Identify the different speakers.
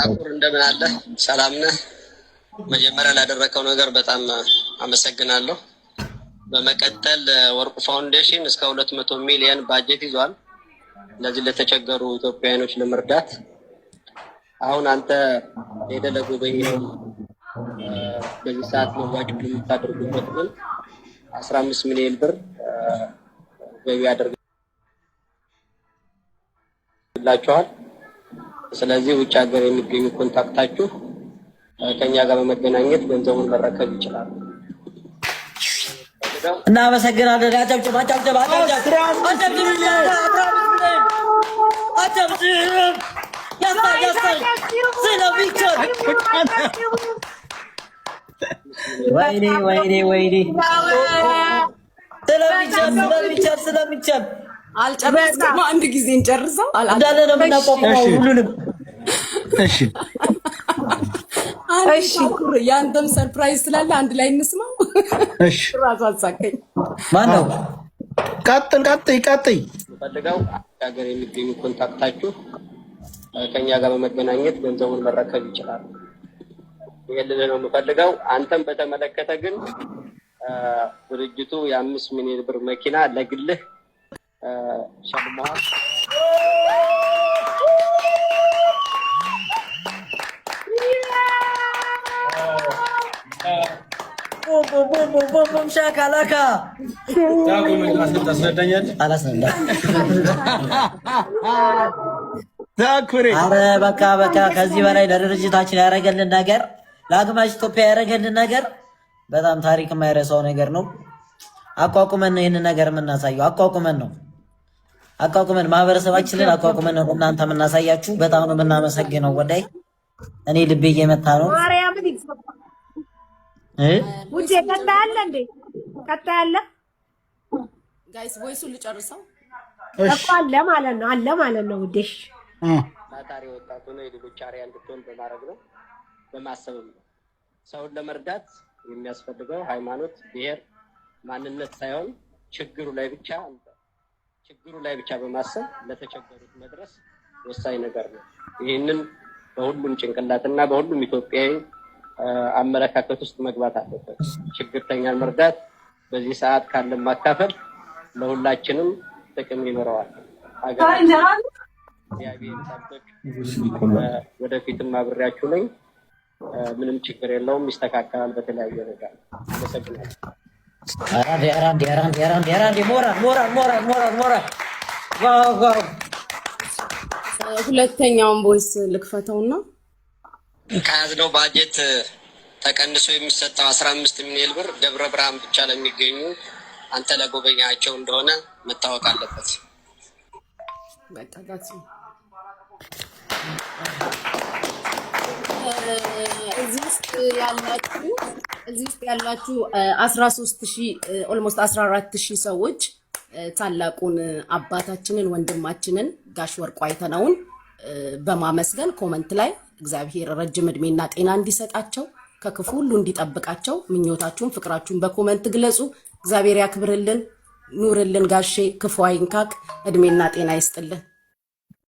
Speaker 1: ታኩር እንደምን አለ? ሰላም ነህ? መጀመሪያ ላደረከው ነገር በጣም አመሰግናለሁ። በመቀጠል ወርቁ ፋውንዴሽን እስከ 200 ሚሊዮን ባጀት ይዟል ለዚህ ለተቸገሩ ኢትዮጵያውያኖች ለመርዳት። አሁን አንተ ሄደህ ለጉባኤው በዚህ ሰዓት መዋጮ የምታደርጉበት ግን 15 ሚሊዮን ብር ገቢ ያደርግላችኋል። ስለዚህ ውጭ ሀገር የሚገኙ ኮንታክታችሁ ከኛ ጋር በመገናኘት ገንዘቡን መረከብ ይችላል።
Speaker 2: እናመሰግናለን። አጨብጭብ ወይኔ ስለሚቻል
Speaker 3: አልጨረስኩም። አንድ ጊዜ እንጨርሰው
Speaker 2: እንዳለ ነው የምናቋቁመው ሁሉንም።
Speaker 3: እሺ ያንተም ሰርፕራይዝ ስላለ አንድ ላይ እንስማው።
Speaker 4: እሺ
Speaker 3: ራሱ አሳቀኝ።
Speaker 2: ማን ነው?
Speaker 4: ቀጥል
Speaker 1: ፈልገው ሀገር የሚገኙ ኮንታክታችሁ ከኛ ጋር በመገናኘት ገንዘቡን መረከብ ይችላል። ይሄንን ነው የምፈልገው። አንተም በተመለከተ ግን ድርጅቱ የ5 ሚሊዮን ብር መኪና ለግልህ ሸልመዋል።
Speaker 2: ቦም ሻካላካ ኧረ በቃ ከዚህ በላይ ለድርጅታችን ያደረገልን ነገር፣ ለአግማሽ ኢትዮጵያ ያደረገልን ነገር በጣም ታሪክ የማይረሳው ነገር ነው። አቋቁመን ነው ይህንን ነገር የምናሳየው። አቋቁመን ማህበረሰባችንን አቋቁመን ነው እናንተ የምናሳያችሁ። በጣም ነው የምናመሰግነው። ወዳይ እኔ ልቤ እየመታ ነው።
Speaker 5: ውጭ ቀጣለ እንዴ? ቀጣለ
Speaker 3: ጋይስ ቮይሱን ልጨርሰው
Speaker 5: እኮ አለ ማለት ነው ውዴሽ
Speaker 1: ታታሪ ወጣቱ ነው የልጆች አርአያ እንድትሆን በማድረግ ነው በማሰብም ነው። ሰውን ለመርዳት የሚያስፈልገው ሃይማኖት፣ ብሔር፣ ማንነት ሳይሆን ችግሩ ላይ ብቻ በማሰብ ለተቸገሩት መድረስ ወሳኝ ነገር ነው። ይህንን በሁሉም ጭንቅላትና በሁሉም ኢትዮጵያዊ አመለካከት ውስጥ መግባት አለበት። ችግርተኛን መርዳት በዚህ ሰዓት ካለን ማካፈል ለሁላችንም ጥቅም ይኖረዋል። ወደፊትም አብሬያችሁ ነኝ። ምንም ችግር የለውም፣ ይስተካከላል በተለያየ ነገር። አመሰግናለሁ።
Speaker 2: ሞራል
Speaker 3: ሁለተኛውን ቮይስ ልክፈተውና
Speaker 1: ከያዝነው ባጀት ተቀንሶ የሚሰጠው 15 ሚሊዮን ብር ደብረ ብርሃን ብቻ ለሚገኙ አንተ ለጎበኛቸው እንደሆነ መታወቅ አለበት።
Speaker 3: እዚህ ውስጥ ያላችሁ 13000 ኦልሞስት 14000 ሰዎች ታላቁን አባታችንን ወንድማችንን ጋሽ ወርቁ አይተነውን በማመስገን ኮመንት ላይ እግዚአብሔር ረጅም እድሜና ጤና እንዲሰጣቸው ከክፉ ሁሉ እንዲጠብቃቸው ምኞታችሁን ፍቅራችሁን በኮመንት ግለጹ። እግዚአብሔር ያክብርልን፣ ኑርልን ጋሼ፣ ክፉ አይንካክ፣ እድሜና ጤና ይስጥልን።